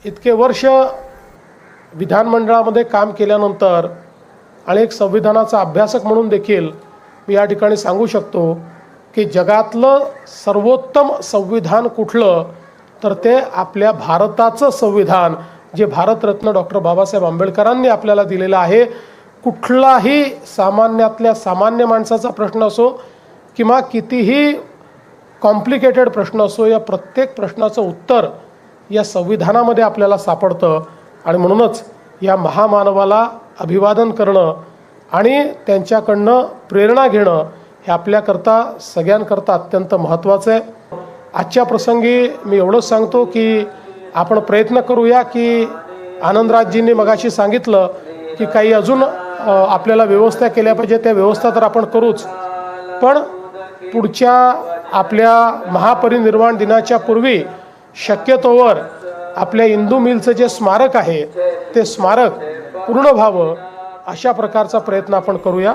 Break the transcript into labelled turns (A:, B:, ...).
A: इतके वर्ष विधानमंडळामध्ये काम केल्यानंतर आणि एक संविधानाचा अभ्यासक म्हणून देखील मी या ठिकाणी सांगू शकतो की जगातलं सर्वोत्तम संविधान कुठलं तर ते आपल्या भारताचं संविधान जे भारतरत्न डॉक्टर बाबासाहेब आंबेडकरांनी आपल्याला दिलेलं आहे। कुठलाही सामान्यातल्या सामान्य माणसाचा प्रश्न असो किंवा कितीही कॉम्प्लिकेटेड प्रश्न असो, या प्रत्येक प्रश्नाचं उत्तर या संविधानामध्ये आपल्याला सापडतं। आणि म्हणूनच या महामानवाला अभिवादन करणं आणि त्यांच्याकडनं प्रेरणा घेणं हे आपल्याकरता सगळ्यांकरता अत्यंत महत्त्वाचं आहे। आजच्या प्रसंगी मी एवढंच सांगतो की आपण प्रयत्न करूया की आनंदराजजींनी मगाशी सांगितलं की काही अजून आपल्याला व्यवस्था केल्या पाहिजे, त्या व्यवस्था तर आपण करूच, पण पुढच्या आपल्या महापरिनिर्वाण दिनाच्या पूर्वी शक्यतोवर आपल्या इंदू मिलचं जे स्मारक आहे ते स्मारक पूर्ण व्हावं अशा प्रकारचा प्रयत्न आपण करूया।